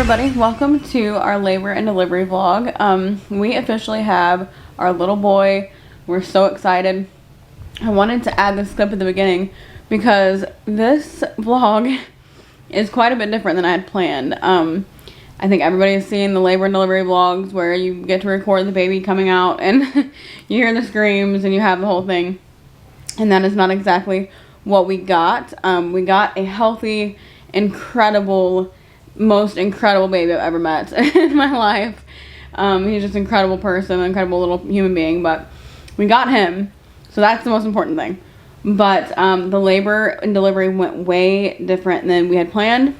everybody, welcome to our labor and delivery vlog. We officially have our little boy. We're so excited. I wanted to add this clip at the beginning because this vlog is quite a bit different than I had planned. I think everybody has seen the labor and delivery vlogs where you get to record the baby coming out and you hear the screams and you have the whole thing. And that is not exactly what we got. We got a healthy, incredible, most incredible baby I've ever met in my life. He's just an incredible person, an incredible little human being, but we got him, so that's the most important thing. But the labor and delivery went way different than we had planned.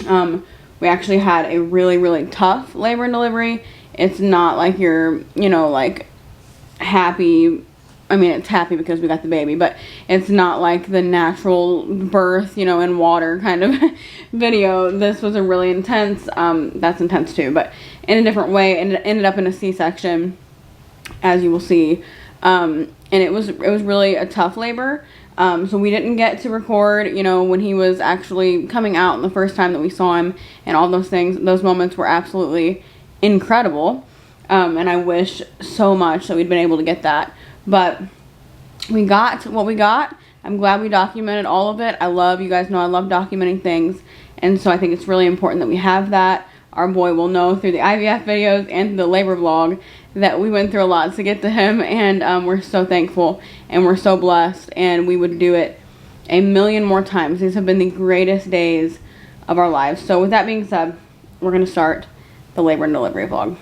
We actually had a really tough labor and delivery. It's not like you're, like happy. I mean, it's happy because we got the baby, but it's not like the natural birth, in water kind of video. This was a really intense, that's intense too, but in a different way, and it ended up in a C-section, as you will see. And it was really a tough labor. So we didn't get to record, when he was actually coming out and the first time that we saw him and all those things. Those moments were absolutely incredible. And I wish so much that we'd been able to get that. But we got what we got. I'm glad we documented all of it. You guys know I love documenting things. And so I think it's really important that we have that. Our boy will know through the IVF videos and the labor vlog that we went through a lot to get to him. And we're so thankful and we're so blessed. And we would do it a million more times. These have been the greatest days of our lives. So with that being said, we're going to start the labor and delivery vlog.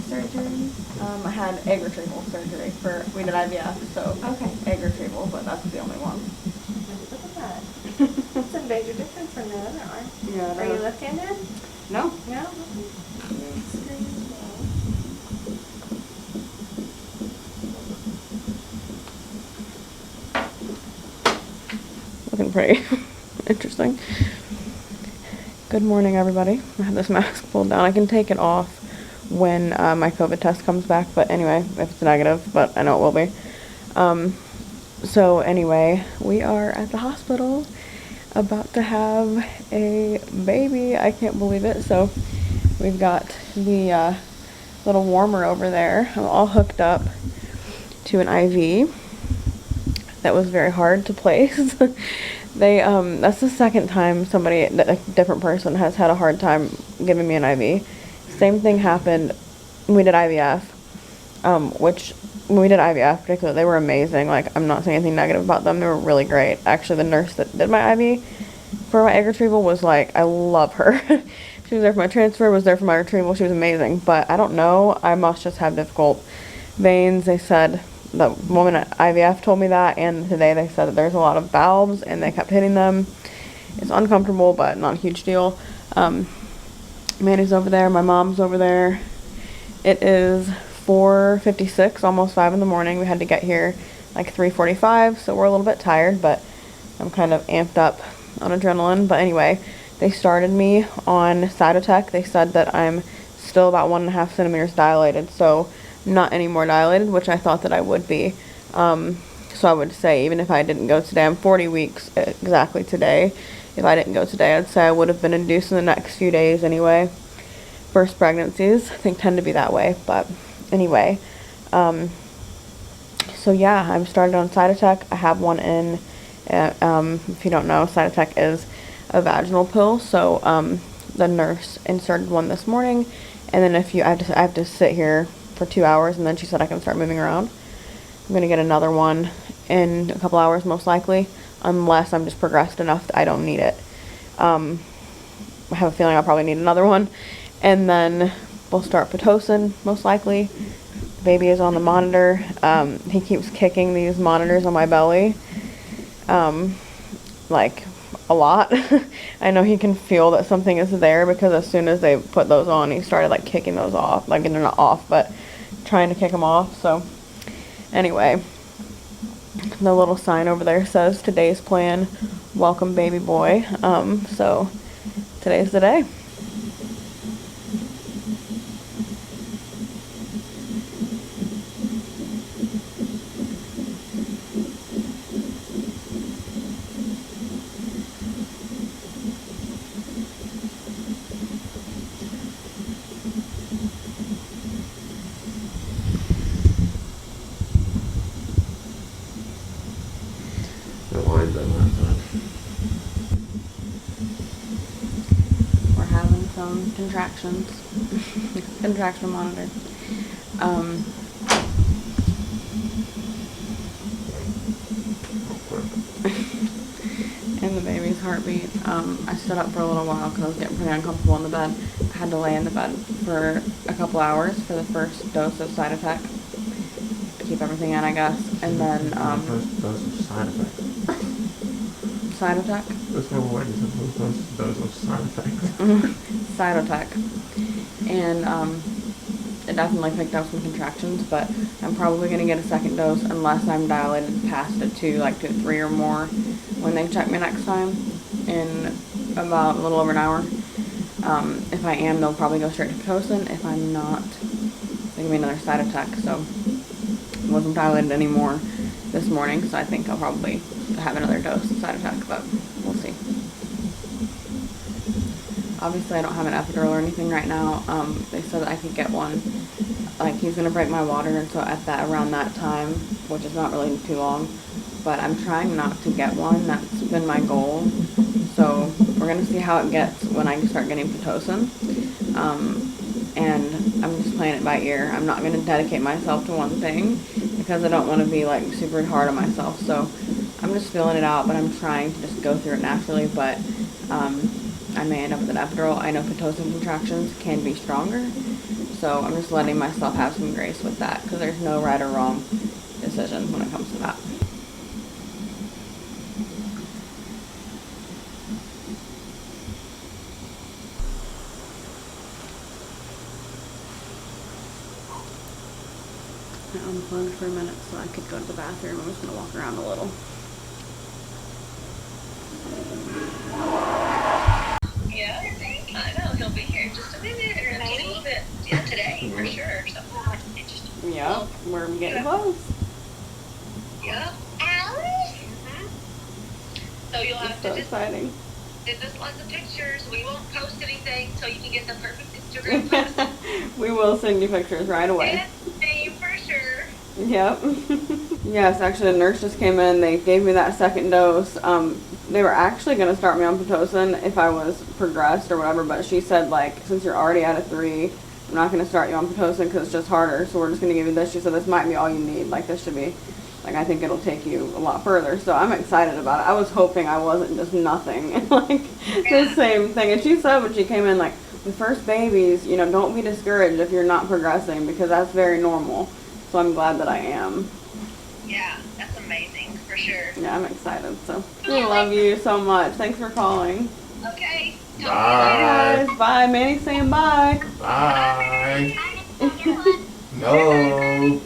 Surgery? I had egg retrieval surgery we did IVF, so okay. Egg retrieval, but that's the only one. Look at that. That's a major difference from the other arm. Yeah. Are you left-handed? No. No? Looking pretty interesting. Good morning, everybody. I have this mask pulled down. I can take it off when my COVID test comes back, but anyway, if it's negative, but I know it will be. So anyway, we are at the hospital about to have a baby. I can't believe it. So we've got the little warmer over there. I'm all hooked up to an IV that was very hard to place. That's the second time a different person has had a hard time giving me an IV. Same thing happened when we did IVF, which when we did IVF particularly, they were amazing. Like, I'm not saying anything negative about them. They were really great. Actually, the nurse that did my IV for my egg retrieval was like, I love her. She was there for my transfer, was there for my retrieval. She was amazing. But I don't know. I must just have difficult veins. They said, the woman at IVF told me that, and today they said that there's a lot of valves and they kept hitting them. It's uncomfortable, but not a huge deal. Manny's over there, my mom's over there. It is 4:56, almost 5 in the morning. We had to get here like 3:45, so we're a little bit tired, but I'm kind of amped up on adrenaline. But anyway, they started me on Cytotec. They said that I'm still about 1.5 centimeters dilated, so not any more dilated, which I thought that I would be. So I would say, even if I didn't go today, I'm 40 weeks exactly today. If I didn't go today, I'd say I would have been induced in the next few days anyway. First pregnancies, I think, tend to be that way. But anyway, so yeah, I'm started on Cytotec. I have one in, if you don't know, Cytotec is a vaginal pill. So the nurse inserted one this morning, and then I have to sit here for 2 hours, and then she said I can start moving around. I'm going to get another one in a couple hours, most likely, unless I'm just progressed enough that I don't need it. I have a feeling I'll probably need another one. And then we'll start Pitocin, most likely. baby is on the monitor. He keeps kicking these monitors on my belly, like a lot. I know he can feel that something is there because as soon as they put those on, he started like kicking those off. Like, they're not off, but trying to kick them off. So anyway, the little sign over there says today's plan, welcome baby boy. So today's the day. We're having some contractions. Contraction monitor. And the baby's heartbeat. I stood up for a little while because I was getting pretty uncomfortable in the bed. I had to lay in the bed for a couple hours for the first dose of side effect. Keep everything in, I guess. And then, first dose of side effect. side attack? There's no way it's the first dose of side effect. Side attack. And, it definitely picked up some contractions, but I'm probably going to get a second dose unless I'm dilated past it to like to 3 or more when they check me next time in about a little over an hour. If I am, they'll probably go straight to Pitocin. If I'm not, they give me another side attack. So I wasn't dilated anymore this morning, so I think I'll probably have another dose of side attack, but we'll see. Obviously, I don't have an epidural or anything right now. They said that I could get one. Like, he's gonna break my water, and so around that time, which is not really too long, but I'm trying not to get one. That's been my goal. So we're gonna see how it gets when I start getting Pitocin. And I'm just playing it by ear. I'm not gonna dedicate myself to one thing because I don't want to be like super hard on myself. So I'm just feeling it out, but I'm trying to just go through it naturally. But I may end up with an epidural. I know Pitocin contractions can be stronger, so I'm just letting myself have some grace with that because there's no right or wrong decision when it comes to that. I unplugged for a minute so I could go to the bathroom. I'm just going to walk around a little. Yeah, I know. He'll be here in just a minute or just a little bit. Yeah, today, for sure. So, Yep, we're getting close. yeah. So you'll have It's to so just exciting. send us lots of pictures. We won't post anything so you can get the perfect Instagram post. We will send you pictures right away. And name for sure. Yep. Yes, actually the nurse just came in. They gave me that second dose. They were actually going to start me on Pitocin if I was progressed or whatever, but she said, like, since you're already at a 3, I'm not going to start you on Pitocin because it's just harder, so we're just going to give you this. She said this might be all you need. Like, this should be, like, I think it'll take you a lot further. So I'm excited about it. I was hoping I wasn't just nothing. Like, the same thing. And she said when she came in, like, with first babies, you know, don't be discouraged if you're not progressing because that's very normal. So I'm glad that I am. Yeah, that's amazing, for sure. Yeah, I'm excited. So I love you so much. Thanks for calling. Okay. Bye. Guys, bye. Manny's saying bye. Bye. No.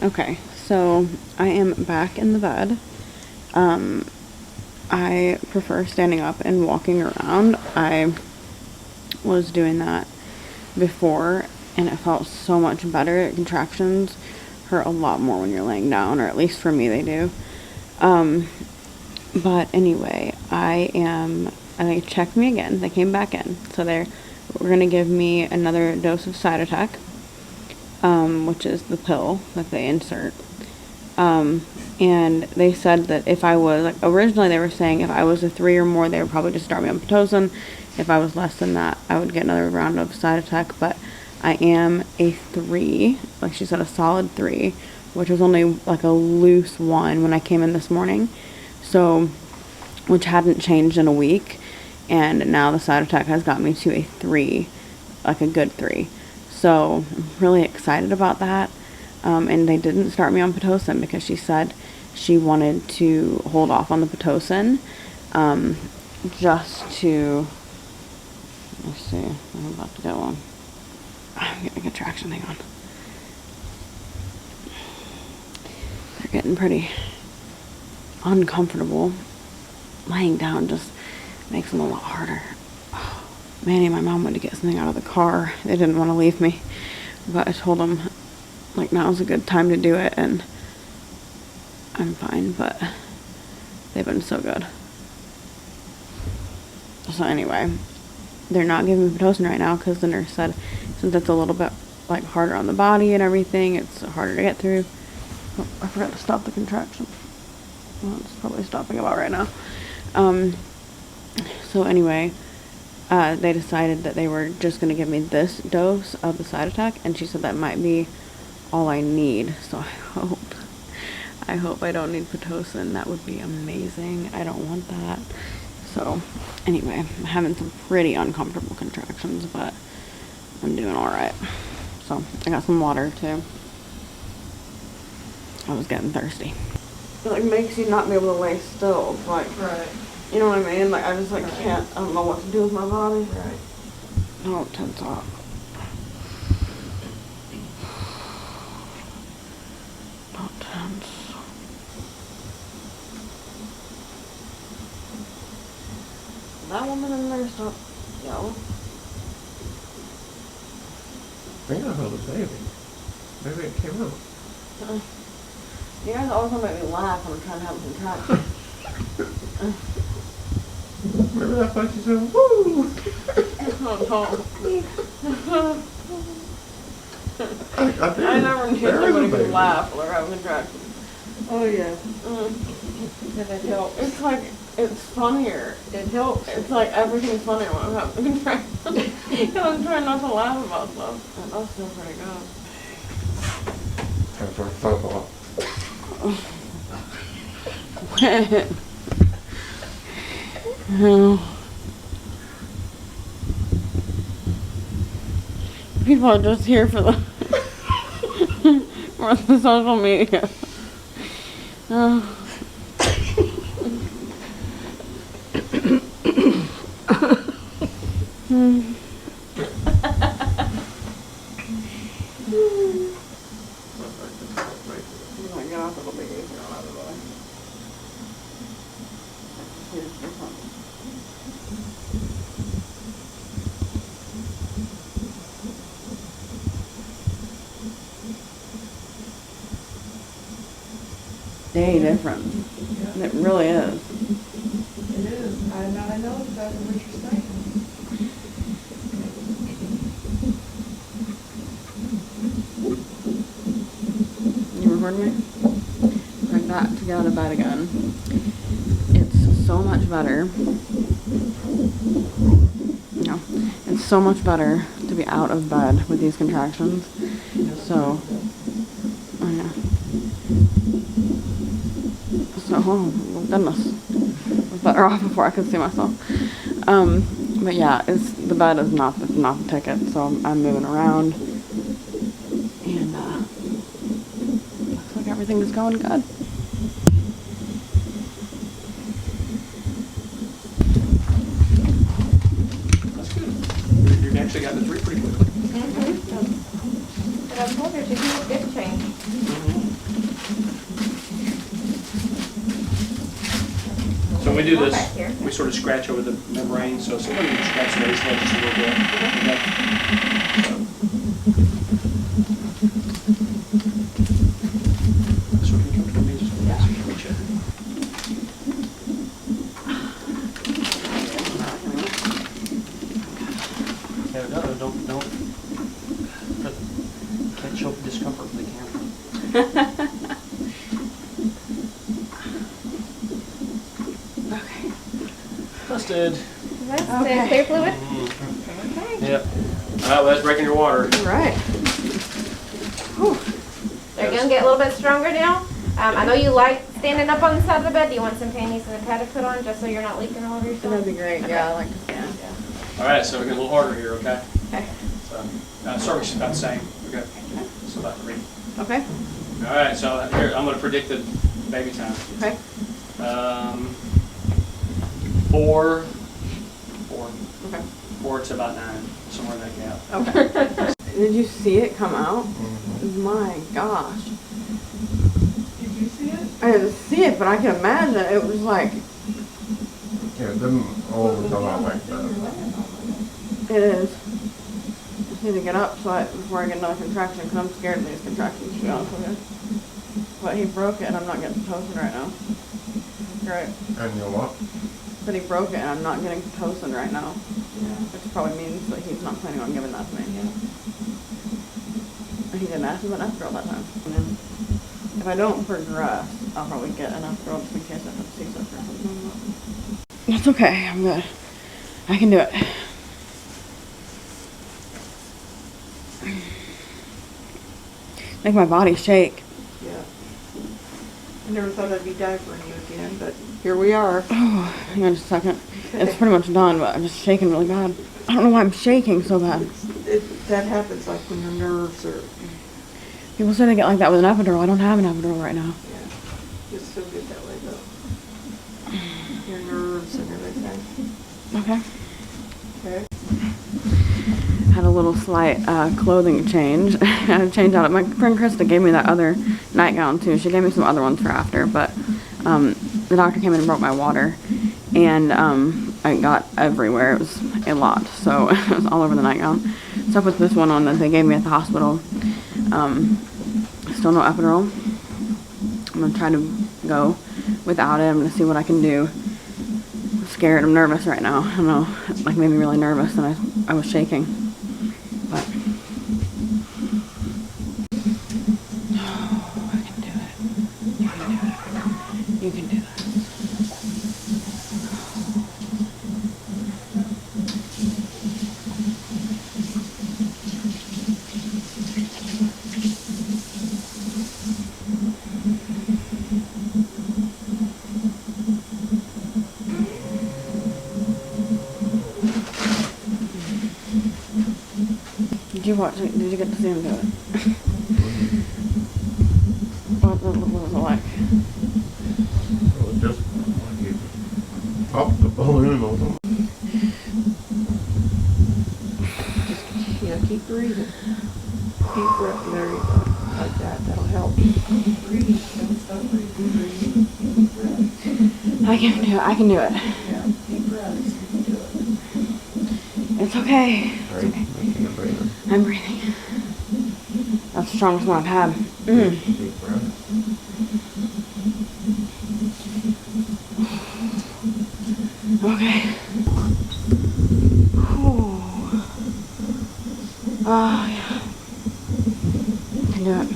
Okay, so I am back in the bed. I prefer standing up and walking around. I was doing that before and it felt so much better. Contractions hurt a lot more when you're laying down, or at least for me they do. But anyway, they checked me again. They came back in. So we're going to give me another dose of side attack, which is the pill that they insert. And they said that if I was, like, originally they were saying if I was a 3 or more, they would probably just start me on Pitocin. If I was less than that, I would get another round of side attack. But I am a 3, like she said, a solid 3, which was only like a loose 1 when I came in this morning. So, which hadn't changed in a week. And now the side attack has got me to a 3, like a good 3. So I'm really excited about that. And they didn't start me on Pitocin because she said she wanted to hold off on the Pitocin, just to, let's see, I'm about to get one. I'm getting a contraction, hang on. They're getting pretty uncomfortable. Laying down just makes them a lot harder. Oh, Manny and my mom went to get something out of the car. They didn't want to leave me, but I told them, like, now's a good time to do it, and I'm fine, but they've been so good. So anyway, they're not giving me Pitocin right now because the nurse said since it's a little bit, like, harder on the body and everything, it's harder to get through. Oh, I forgot to stop the contraction. Well, it's probably stopping about right now. So anyway, they decided that they were just going to give me this dose of the side attack, and she said that might be all I need. So I hope I don't need Pitocin. That would be amazing. I don't want that. So anyway, I'm having some pretty uncomfortable contractions, but I'm doing all right. So I got some water too. I was getting thirsty. It like makes you not be able to lay still. It's like, Right. you know what I mean? Like I just like Right. can't. I don't know what to do with my body. Right. Oh, tense up. Not tense. That woman in there, stop yelling. I think I held a baby. Maybe it came out. You guys always want to make me laugh when I'm trying to have a contraction. Maybe that's why she said, woo! I never knew somebody could laugh when they're having a contraction. Oh yeah. Did it help? It's like, it's funnier. It helps. It's like everything's funnier when I'm having a contraction. Because I'm trying not to laugh about stuff. That does feel pretty good. Time for a phone call. Oh. People are just here for the for the social media. Oh. Get off, it'll be easier on everybody. Here's this one. Day difference. Yeah. It really is. It is. I know exactly what you're saying. You recording me? I got to get out of bed again. It's so much better. No, it's so much better to be out of bed with these contractions. So, oh yeah. So, oh goodness, I was better off before I could see myself. But yeah, the bed is not the ticket. So I'm moving around, and looks like everything is going good. That's good. You actually got the 3 pretty quickly. And I told her to do a big change. So when we do Back this, here. we sort of scratch over the membrane, so somebody can scratch the base head just a little bit. Okay. So. This one can come to me just a little bit so you can reach it. Yeah, no, don't can't show discomfort for the camera. Okay. Busted. That's Okay. the clear fluid? Mm-hmm. Yep. Well, that's breaking your water. Right. They're gonna get a little bit stronger now. I know you like standing up on the side of the bed. Do you want some panties and a pad to put on just so you're not leaking all over yourself? That'd be great. Okay. Yeah, I like to stand. All right, so we're getting a little harder here, okay? Okay. So, Cervix is about the same. We're good. So about 3. Okay. All right, so here, I'm going to predict the baby time. Okay. 4. Okay. 4 to about 9, somewhere in that gap. Okay. Did you see it come out? My gosh. Did you see it? I didn't see it, but I can imagine it was like, Yeah, it didn't always come out like that. it is. I just need to get up before I get another contraction, because I'm scared of these contractions, to be honest with you. But he broke it, and I'm not getting Pitocin right now. Great. And you what? But he broke it, and I'm not getting Pitocin right now. Which probably means that he's not planning on giving that to me. And he didn't ask me about epidural that time. And then if I don't progress, I'll probably get an epidural just in case I have to C-section or something. It's okay, I'm good. I can do it. Make my body shake. Yeah. I never thought I'd be diapering you again, but here we are. Oh, hang on just a second. It's pretty much done, but I'm just shaking really bad. I don't know why I'm shaking so bad. That happens like when your nerves are, People say they get like that with an epidural. I don't have an epidural right now. yeah, it's still good that way though. Your nerves and everything. Okay. Okay. Had a little slight clothing change. I had to change out. My friend Krista gave me that other nightgown too. She gave me some other ones for after, but the doctor came in and broke my water, and I got everywhere. It was a lot, so it was all over the nightgown. So I put this one on that they gave me at the hospital. Still no epidural. I'm gonna try to go without it. I'm gonna see what I can do. I'm scared. I'm nervous right now. I don't know. It like made me really nervous, and I was shaking. But oh, I can do it. You can do it. You can do it. Did you watch it? Did you get to see him do it? What was it like? It was just when you popped the balloon open. Yeah, keep breathing. Deep breath, there you go. Like that, that'll help. Breathe, don't stop breathing. Deep breath. I can do it. I can do it. Yeah, deep breaths, you can do it. It's okay. Right? Making it breathing. I'm breathing. That's the strongest one I've had. Deep breath. Okay. Whew. Oh, yeah. I can do it.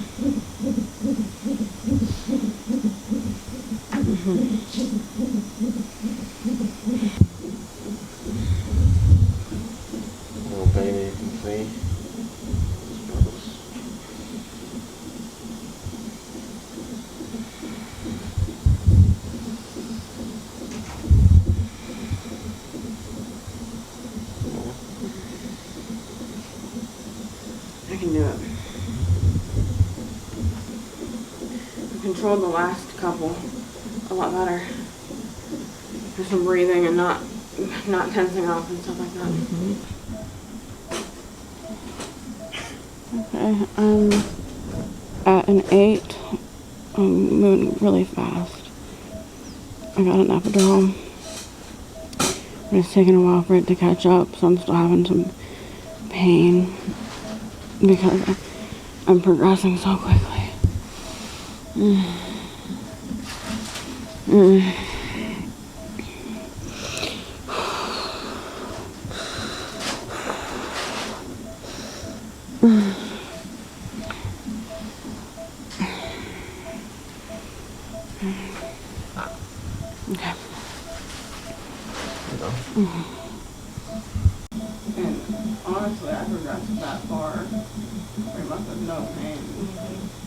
Little baby you can see. I can do it. I controlled the last couple a lot better. Just from breathing and not tensing up and stuff like that. Okay, I'm at an 8. I'm moving really fast. I got an epidural. It's taking a while for it to catch up, so I'm still having some pain because I'm progressing so quickly. Okay. And honestly, I progressed that far pretty much with no pain.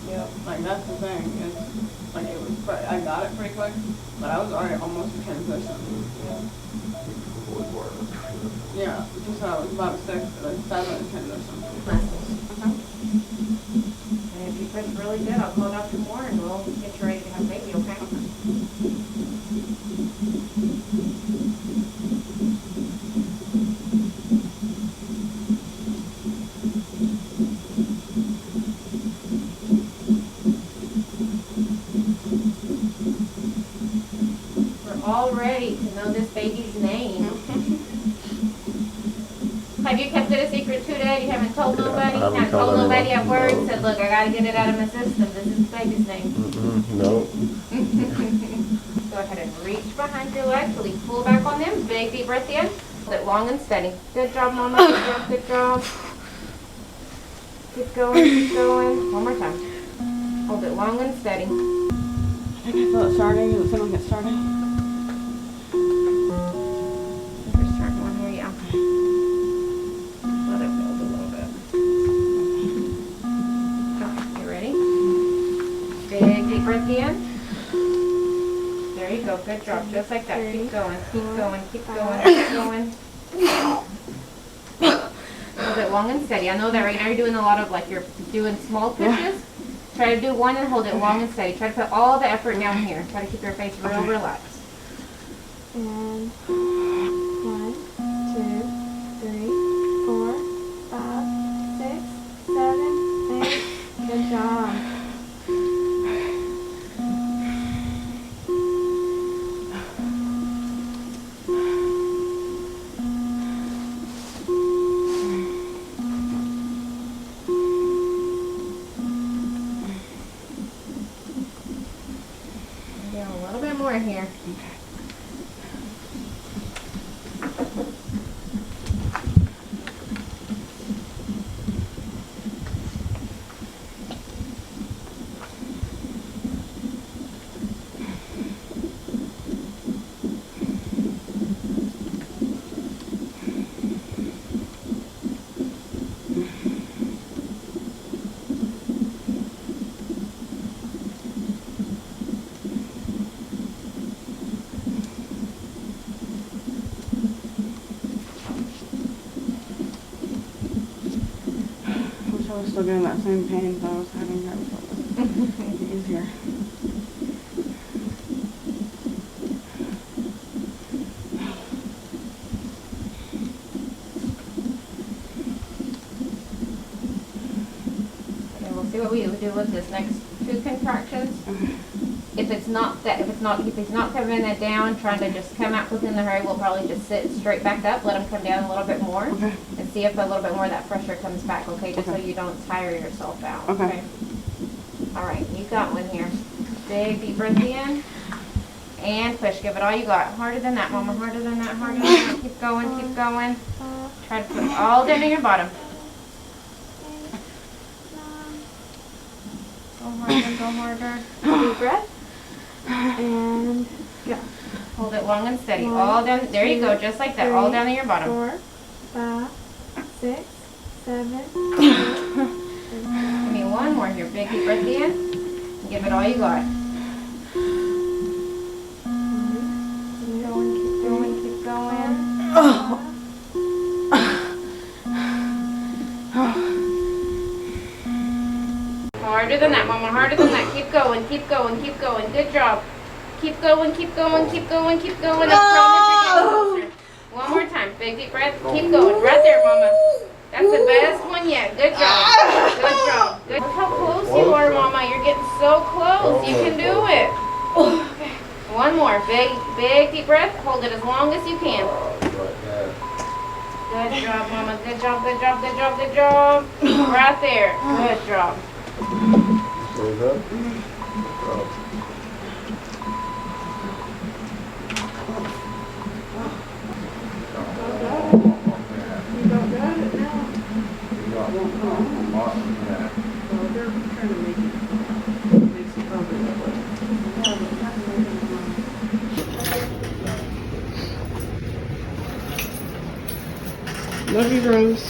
Yep. Like, that's the thing. It's like it was. I got it pretty quick, but I was already almost in transition. Would work. Yeah, just about 6, like 7 or 10 or something. Muscles. And if you feel really good, I'll call Dr. Moore and we'll get you ready to have a baby, okay? We're all ready to know this baby's name. Have you kept it a secret too, Dad? You haven't told nobody? I haven't Haven't told told nobody at anyone. work? No. Said, look, I gotta get it out of my system. This is the baby's name. No. Go ahead and reach behind your legs. Really pull back on them. Big deep breath in. Hold it long and steady. Good job, Mama. Good job. Good job. Keep going. Keep going. One more time. Hold it long and steady. I think I feel it starting. Does it sound like it's starting? Just turn one here, yeah. Let it build a little bit. Okay, you ready? Big deep breath in. There you go. Good job. Just like that. Keep going. Keep going. Keep going. Keep going. Hold it long and steady. I know that right now you're doing a lot of like you're doing small pushes. Try to do one and hold it long and steady. Try to put all the effort down here. Try to keep your face real relaxed. And 1, 2, 3, 4, 5, 6, 7, 8. Good job. Yeah, a little bit more here. I wish I was still getting that same pain that I was having here before. It'd be easier. Okay, we'll see what we do with this next 2 contractions. If he's not coming it down, trying to just come out within the hurry, we'll probably just sit straight back up, let him come down a little bit more, Okay. and see if a little bit more of that pressure comes back, okay? Just so Okay. you don't tire yourself out. Okay. All right, you got one here. Big deep breath in, and push. Give it all you got. Harder than that, Mama. Harder than that. Harder than that. Keep going. Keep going. Try to put all down in your bottom. Go harder. Go harder. Deep breath. And go. Hold it long and steady. 1, All down. There you go. Just like that. All 3, down in your bottom. 4, 5, 6, 7, 8. Give me one more here. Big deep breath in. Give it all you got. Keep going. Keep going. Keep going. Harder than that, Mama. Harder than that. Keep going. Keep going. Keep going. Good job. Keep going. Keep going. Keep going. Keep going. I promise you're getting closer. One more time. Big deep breath. Keep going. Right there, Mama. That's the best one yet. Good job. Good job. Good. Look how close you are, Mama. You're getting so close. You can do it. Okay. One more. Big deep breath. Hold it as long as you can. Good job, Mama. Good job. Good job. Good job. Good job. Right there. Good job. Stand up. You don't got it now. Well, they're trying to make some progress that way. Yeah, but not making it. Love you, Rose.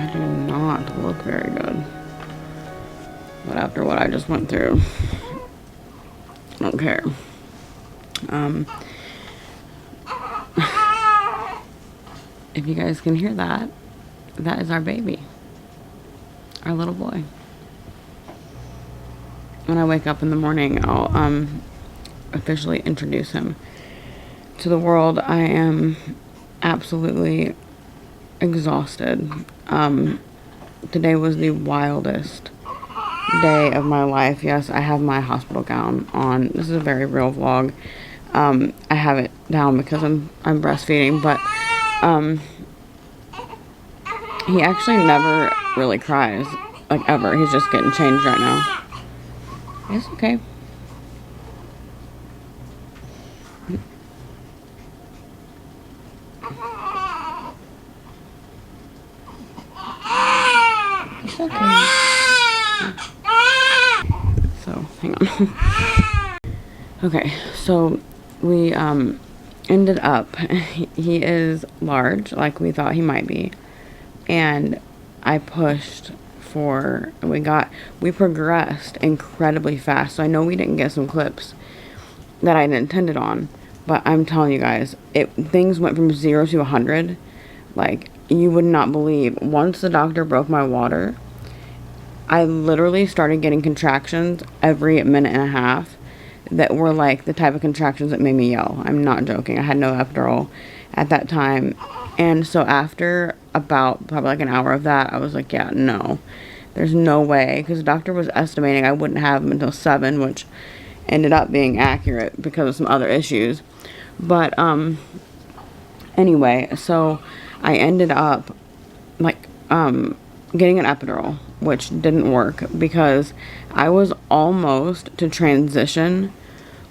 I do not look very good. But after what I just went through, I don't care. If you guys can hear that, that is our baby. Our little boy. When I wake up in the morning, I'll officially introduce him to the world. I am absolutely exhausted. Today was the wildest day of my life. Yes, I have my hospital gown on. This is a very real vlog. I have it down because I'm breastfeeding, but he actually never really cries, like ever. He's just getting changed right now. It's okay. It's okay. So, hang on. Okay, so we ended up, he is large, like we thought he might be. And I pushed for, we progressed incredibly fast. So I know we didn't get some clips that I intended on, but I'm telling you guys, things went from 0 to 100. Like, you would not believe. Once the doctor broke my water, I literally started getting contractions every minute and a half that were like the type of contractions that made me yell. I'm not joking. I had no epidural at that time. And so after about probably like an hour of that, I was like, yeah, no, there's no way. Because the doctor was estimating I wouldn't have him until 7, which ended up being accurate because of some other issues. But anyway, so I ended up like getting an epidural, which didn't work because I was almost to transition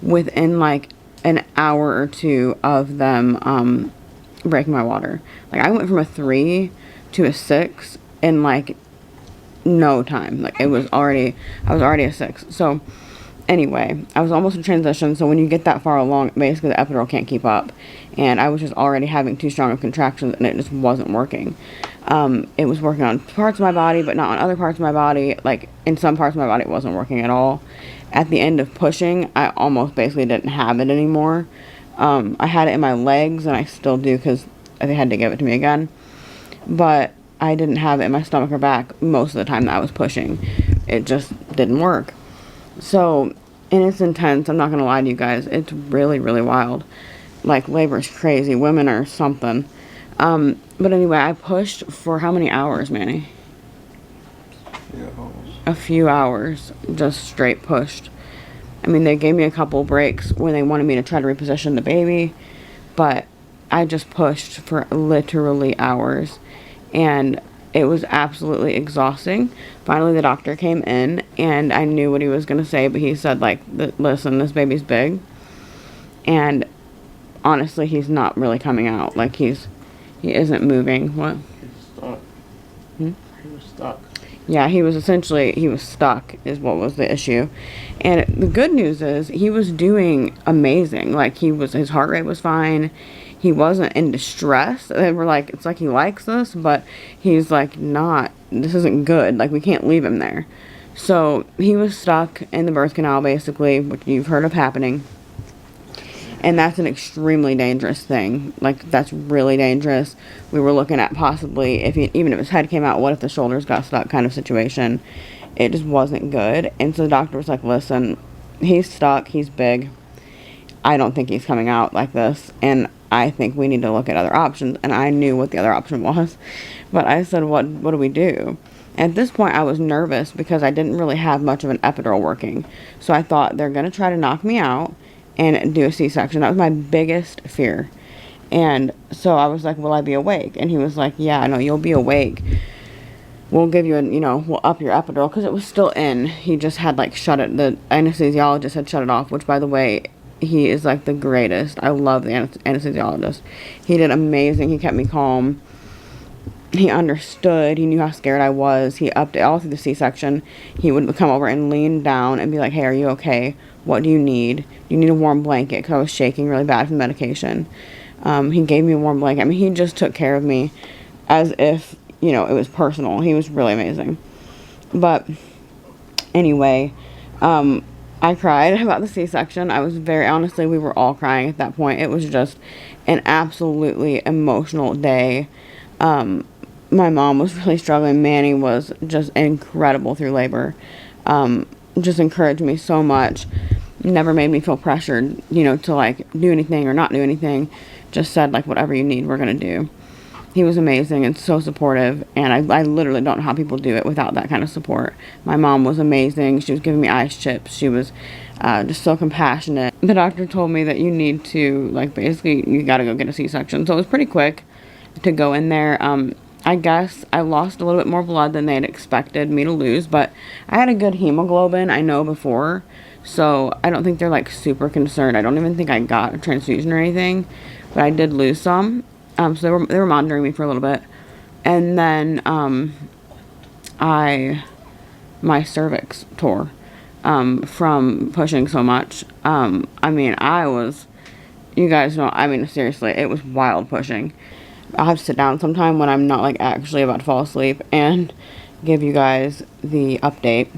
within like an hour or two of them breaking my water. Like, I went from a 3 to a 6 in like no time. Like, I was already a 6. So anyway, I was almost in transition. So when you get that far along, basically the epidural can't keep up, and I was just already having too strong of contractions, and it just wasn't working. It was working on parts of my body, but not on other parts of my body. Like, in some parts of my body, it wasn't working at all. At the end of pushing, I almost basically didn't have it anymore. I had it in my legs, and I still do because they had to give it to me again. But I didn't have it in my stomach or back most of the time that I was pushing. It just didn't work. So, and it's intense. I'm not going to lie to you guys. It's really, really wild. Like, labor is crazy. Women are something. But anyway, I pushed for how many hours, Manny? Yeah. A few hours. Just straight pushed. I mean, they gave me a couple breaks when they wanted me to try to reposition the baby, but I just pushed for literally hours, and it was absolutely exhausting. Finally, the doctor came in, and I knew what he was going to say, but he said, like, listen, this baby's big, and honestly, he's not really coming out. Like, he isn't moving. What? He's stuck. Hmm? He was stuck. Yeah, he was stuck is what was the issue. And the good news is he was doing amazing. Like, his heart rate was fine. He wasn't in distress. They were like, it's like he likes us, but he's like, this isn't good. Like, we can't leave him there. So he was stuck in the birth canal, basically, which you've heard of happening. And that's an extremely dangerous thing. Like, that's really dangerous. We were looking at possibly, even if his head came out, what if the shoulders got stuck kind of situation. It just wasn't good. And so the doctor was like, listen, he's stuck. He's big. I don't think he's coming out like this. And I think we need to look at other options. And I knew what the other option was. But I said, what do we do? At this point, I was nervous because I didn't really have much of an epidural working. So I thought, they're going to try to knock me out and do a C-section. That was my biggest fear. And so I was like, will I be awake? And he was like, yeah, no, you'll be awake. We'll give you we'll up your epidural, because it was still in. He just had like the anesthesiologist had shut it off, which, by the way, he is like the greatest. I love the anesthesiologist. He did amazing. He kept me calm. He understood. He knew how scared I was. He upped it all through the C-section. He would come over and lean down and be like, hey, are you okay? What do you need? Do you need a warm blanket? Because I was shaking really bad from medication. He gave me a warm blanket. I mean, he just took care of me as if you know, it was personal. He was really amazing. But anyway, I cried about the C-section. I was honestly, we were all crying at that point. It was just an absolutely emotional day. My mom was really struggling. Manny was just incredible through labor. Just encouraged me so much. Never made me feel pressured, you know, to like do anything or not do anything. Just said like, whatever you need, we're going to do. He was amazing and so supportive, and I literally don't know how people do it without that kind of support. My mom was amazing. She was giving me ice chips. She was just so compassionate. The doctor told me that you need to, like, basically, you got to go get a C-section. So it was pretty quick to go in there. I guess I lost a little bit more blood than they had expected me to lose, but I had a good hemoglobin, I know, before. So I don't think they're, like, super concerned. I don't even think I got a transfusion or anything, but I did lose some. So they were monitoring me for a little bit. And then, my cervix tore, from pushing so much. I mean, you guys know, I mean, seriously, it was wild pushing. I'll have to sit down sometime when I'm not, like, actually about to fall asleep and give you guys the update.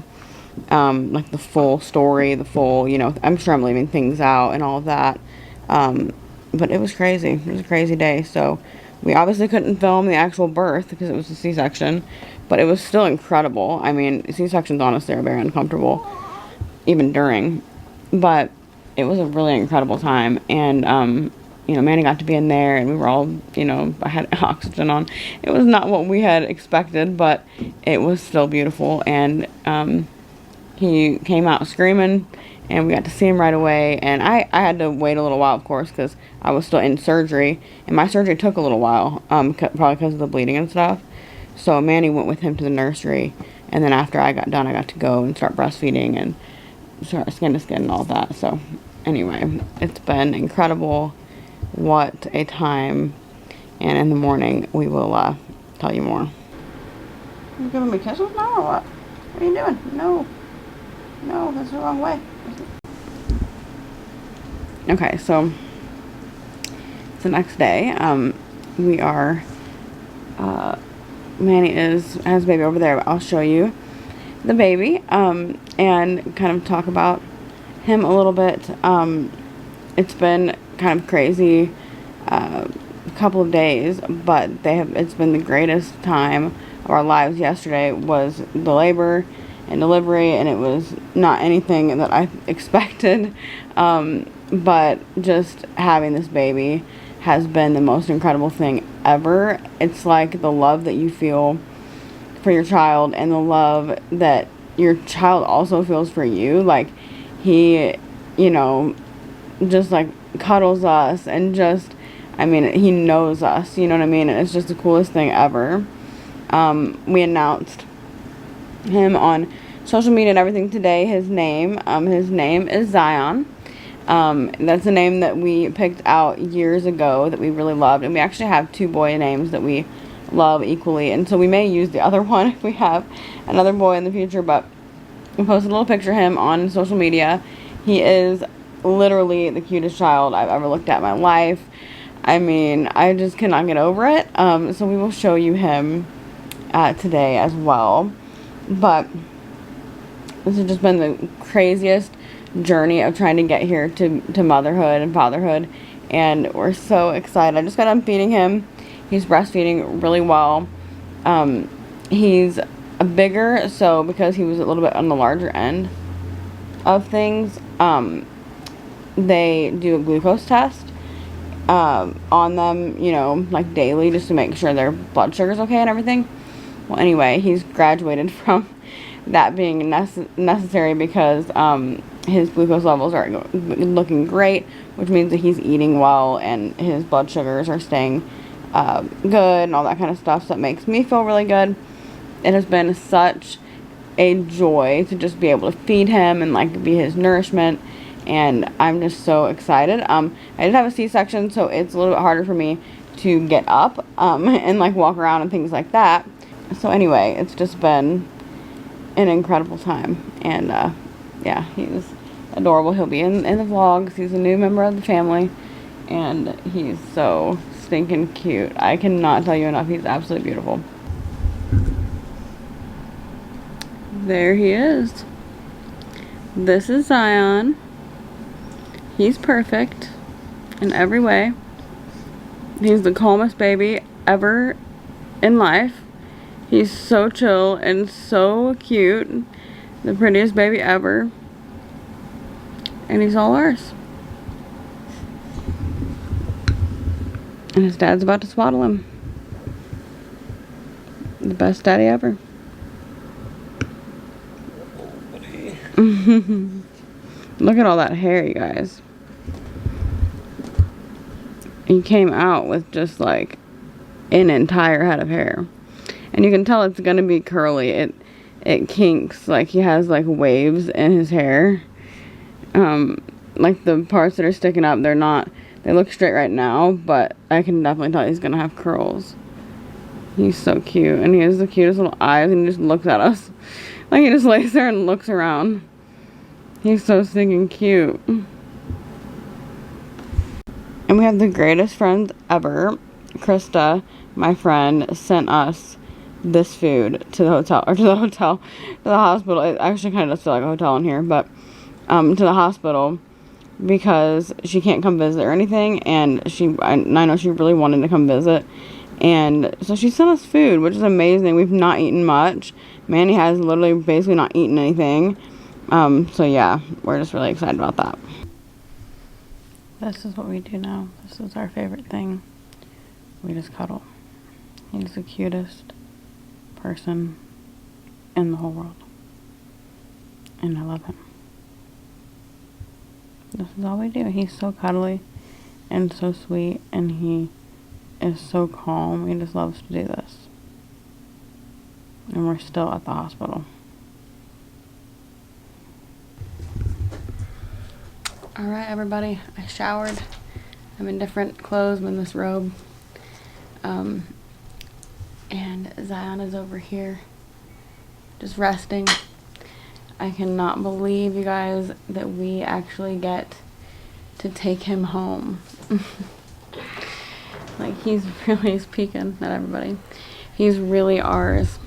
Like, the full story, the full, you know, I'm sure I'm leaving things out and all of that. But it was crazy. It was a crazy day. So we obviously couldn't film the actual birth because it was a C-section, but it was still incredible. I mean, C-sections honestly are very uncomfortable, even during, but it was a really incredible time. And, you know, Manny got to be in there, and we were all, you know, I had oxygen on. It was not what we had expected, but it was still beautiful. And, he came out screaming, and we got to see him right away. And I had to wait a little while, of course, because I was still in surgery, and my surgery took a little while, probably because of the bleeding and stuff. So Manny went with him to the nursery, and then after I got done, I got to go and start breastfeeding and start skin to skin and all that. So anyway, it's been incredible. What a time. And in the morning, we will tell you more. You giving me kisses now or what? What are you doing? No. No, that's the wrong way. Okay, so it's the next day. We are, Manny has a baby over there, but I'll show you the baby, and kind of talk about him a little bit. It's been kind of crazy, couple of days, but it's been the greatest time of our lives. Yesterday was the labor and delivery, and it was not anything that I expected, but just having this baby has been the most incredible thing ever. It's like the love that you feel for your child and the love that your child also feels for you. Like, he, you know, just like cuddles us, and just, I mean, he knows us, you know what I mean? And it's just the coolest thing ever. We announced him on social media and everything today. His name is Zion. That's a name that we picked out years ago that we really loved, and we actually have 2 boy names that we love equally, and so we may use the other one if we have another boy in the future. But we posted a little picture of him on social media. He is literally the cutest child I've ever looked at in my life. I mean, I just cannot get over it. So we will show you him today as well. But this has just been the craziest journey of trying to get here to motherhood and fatherhood, and we're so excited. I just got done feeding him. He's breastfeeding really well. He's bigger, so because he was a little bit on the larger end of things, they do a glucose test on them, you know, like daily, just to make sure their blood sugar's okay and everything. Well, anyway, he's graduated from that being necessary because his glucose levels are looking great, which means that he's eating well and his blood sugars are staying good and all that kind of stuff. So it makes me feel really good. It has been such a joy to just be able to feed him and like be his nourishment, and I'm just so excited. I did have a C-section, so it's a little bit harder for me to get up and like walk around and things like that. So anyway, it's just been an incredible time, and yeah, he's adorable. He'll be in the vlogs. He's a new member of the family, and he's so stinking cute. I cannot tell you enough. He's absolutely beautiful. There he is. This is Zion. He's perfect in every way. He's the calmest baby ever in life. He's so chill and so cute. The prettiest baby ever. And he's all ours. And his dad's about to swaddle him. The best daddy ever. Look at all that hair, you guys. He came out with just like an entire head of hair. And you can tell it's gonna be curly. It kinks, like he has like waves in his hair. Like the parts that are sticking up, they look straight right now, but I can definitely tell he's gonna have curls. He's so cute, and he has the cutest little eyes, and he just looks at us. Like he just lays there and looks around. He's so stinking cute. And we have the greatest friends ever. Krista, my friend, sent us this food to the hospital. It actually kind of does feel like a hotel in here, but to the hospital, because she can't come visit or anything, and I know she really wanted to come visit, and so she sent us food, which is amazing. We've not eaten much. Manny has literally basically not eaten anything. So yeah, we're just really excited about that. This is what we do now. This is our favorite thing. We just cuddle. He's the cutest person in the whole world. And I love him. This is all we do. He's so cuddly and so sweet, and he is so calm. He just loves to do this. And we're still at the hospital. Alright, everybody. I showered. I'm in different clothes. I'm in this robe. And Zion is over here just resting. I cannot believe, you guys, that we actually get to take him home. Like, he's peeking at everybody. He's really ours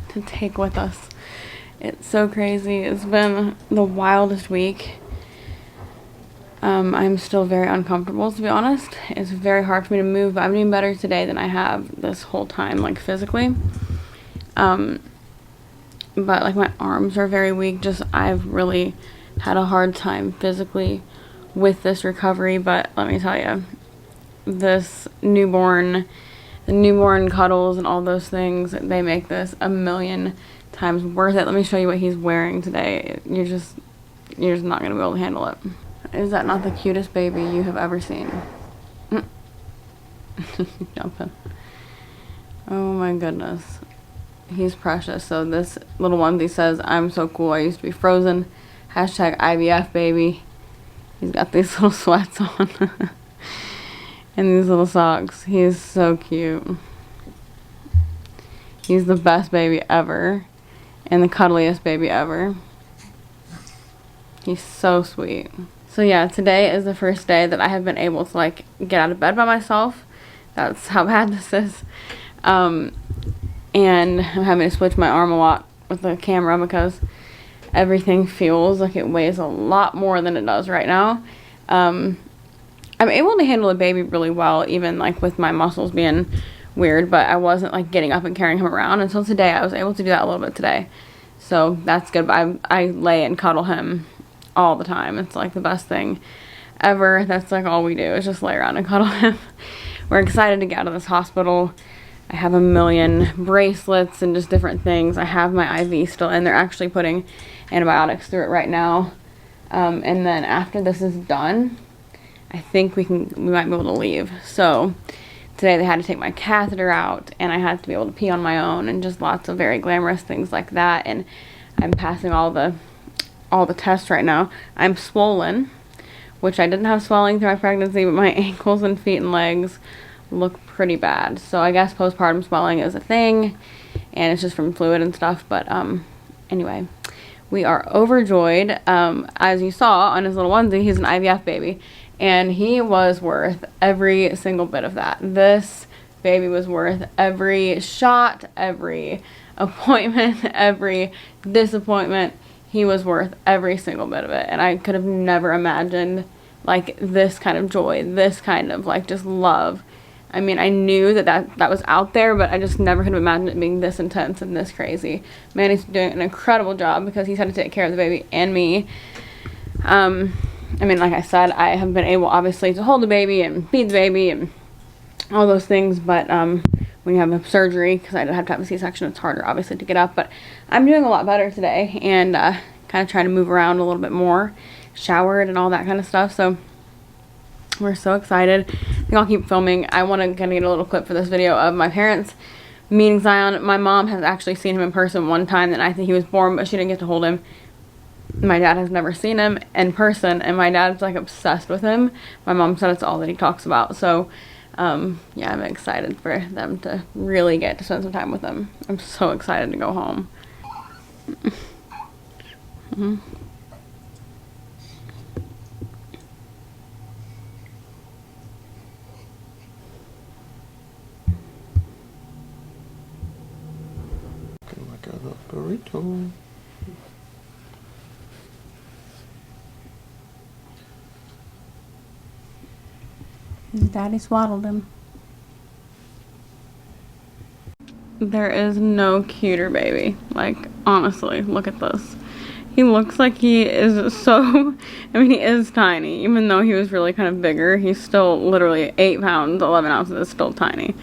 to take with us. It's so crazy. It's been the wildest week. I'm still very uncomfortable, to be honest. It's very hard for me to move, but I'm doing better today than I have this whole time, like physically. But like my arms are very weak. I've really had a hard time physically with this recovery, but let me tell you, the newborn cuddles and all those things, they make this a million times worth it. Let me show you what he's wearing today. You're just not gonna be able to handle it. Is that not the cutest baby you have ever seen? Jumping. Oh my goodness. He's precious. So this little onesie says, "I'm so cool, I used to be frozen." Hashtag IVF baby. He's got these little sweats on. And these little socks. He's so cute. He's the best baby ever. And the cuddliest baby ever. He's so sweet. So yeah, today is the first day that I have been able to like get out of bed by myself. That's how bad this is. And I'm having to switch my arm a lot with the camera because everything feels like it weighs a lot more than it does right now. I'm able to handle a baby really well, even like with my muscles being weird, but I wasn't like getting up and carrying him around until today. I was able to do that a little bit today. So that's good. But I lay and cuddle him all the time. It's like the best thing ever. That's like all we do is just lay around and cuddle him. We're excited to get out of this hospital. I have a million bracelets and just different things. I have my IV still in. They're actually putting antibiotics through it right now. And then after this is done, I think we might be able to leave. So today they had to take my catheter out, and I had to be able to pee on my own, and just lots of very glamorous things like that. And I'm passing all the tests right now. I'm swollen, which I didn't have swelling through my pregnancy, but my ankles and feet and legs look pretty bad. So I guess postpartum swelling is a thing, and it's just from fluid and stuff. But anyway, we are overjoyed. As you saw on his little onesie, he's an IVF baby, and he was worth every single bit of that. This baby was worth every shot, every appointment, every disappointment. He was worth every single bit of it. And I could have never imagined like this kind of joy, this kind of like just love. I mean, I knew that was out there, but I just never could have imagined it being this intense and this crazy. Manny's doing an incredible job because he's had to take care of the baby and me. I mean, like I said, I have been able, obviously, to hold the baby and feed the baby and all those things, but when you have a surgery, because I had to have a C-section, it's harder, obviously, to get up. But I'm doing a lot better today and kind of trying to move around a little bit more, showered and all that kind of stuff. So we're so excited. I think I'll keep filming. I want to kind of get a little clip for this video of my parents meeting Zion. My mom has actually seen him in person one time the night that he was born, but she didn't get to hold him. My dad has never seen him in person, and my dad's like obsessed with him. My mom said it's all that he talks about. So yeah, I'm excited for them to really get to spend some time with him. I'm so excited to go home. Like a little burrito. Daddy swaddled him. There is no cuter baby. Like, honestly, look at this. He looks like he is so, I mean, he is tiny. Even though he was really kind of bigger, he's still literally 8 pounds, 11 ounces, is still tiny.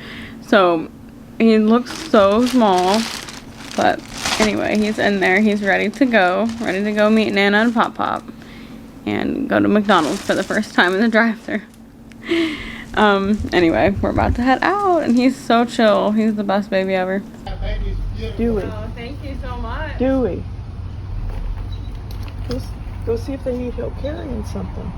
So, he looks so small. But, anyway, he's in there. He's ready to go meet Nana and Pop Pop. And go to McDonald's for the first time in the drive-thru. Anyway, we're about to head out, and he's so chill. He's the best baby ever. Dewey. Oh, thank you so much. Dewey. Go see if they need help carrying something.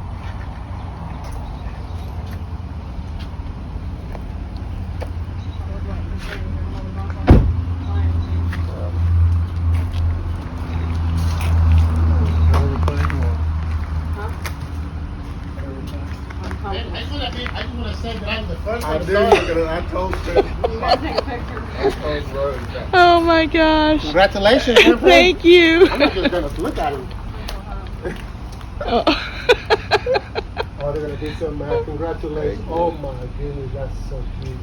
I told her. Oh my gosh. Congratulations. Thank you. I'm not just gonna look at him. Oh. Oh, they're gonna do something, man. Congratulations. Oh my goodness, that's so cute.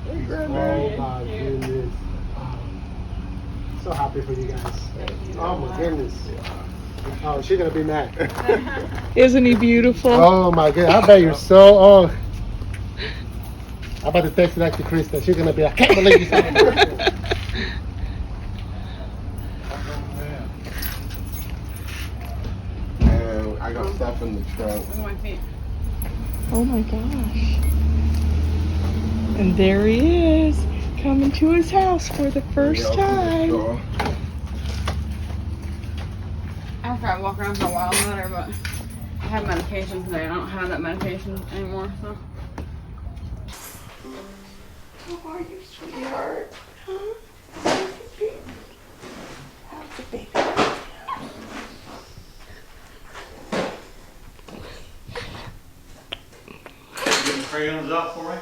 Oh my goodness. So happy for you guys. Oh my goodness. Oh, she's gonna be mad. Isn't he beautiful? Oh my goodness, I bet you're so. Oh, I'm about to text that to Krista. She's gonna be like, I can't believe you said that. And I got stuff in the trunk. Oh my gosh. And there he is, coming to his house for the first time. After I walk around for a while, better, but I have medication today. I don't have that medication anymore, so. How are you, sweetheart? Huh? How's the baby? Getting crayons out for me?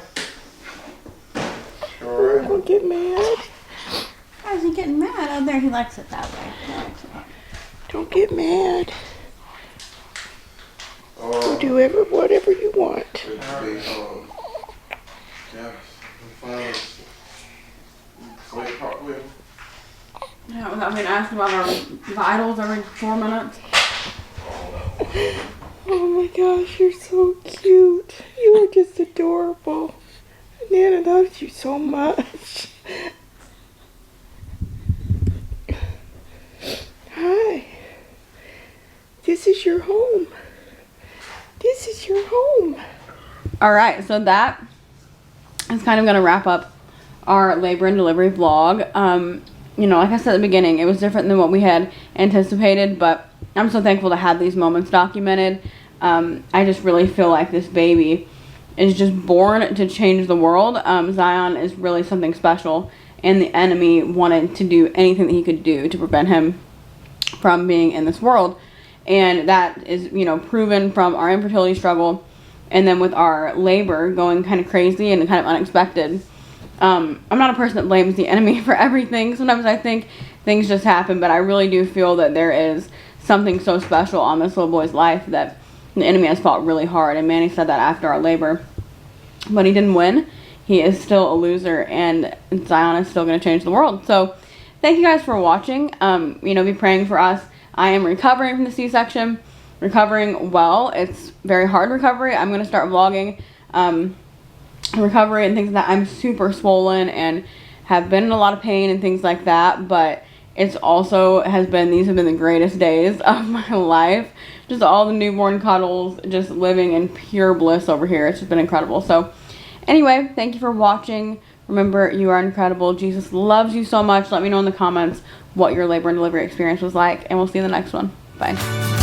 Sure. Don't get mad. Why is he getting mad? Oh, there, he likes it that way. Don't get mad. You do whatever you want. Yeah, without being asked about our vitals every 4 minutes. Oh my gosh, you're so cute. You are just adorable. Nana loves you so much. Hi. This is your home. This is your home. Alright, so that is kind of going to wrap up our labor and delivery vlog. You know, like I said at the beginning, it was different than what we had anticipated, but I'm so thankful to have these moments documented. I just really feel like this baby is just born to change the world. Zion is really something special, and the enemy wanted to do anything that he could do to prevent him from being in this world. And that is, you know, proven from our infertility struggle and then with our labor going kind of crazy and kind of unexpected. I'm not a person that blames the enemy for everything. Sometimes I think things just happen, but I really do feel that there is something so special on this little boy's life that the enemy has fought really hard. And Manny said that after our labor, but he didn't win. He is still a loser, and Zion is still going to change the world. So thank you guys for watching. Be praying for us. I am recovering from the C-section, recovering well. It's very hard recovery. I'm going to start vlogging recovery and things like that. I'm super swollen and have been in a lot of pain and things like that, but it's also these have been the greatest days of my life. Just all the newborn cuddles, just living in pure bliss over here. It's just been incredible. So anyway, thank you for watching. Remember, you are incredible. Jesus loves you so much. Let me know in the comments what your labor and delivery experience was like, and we'll see you in the next one. Bye.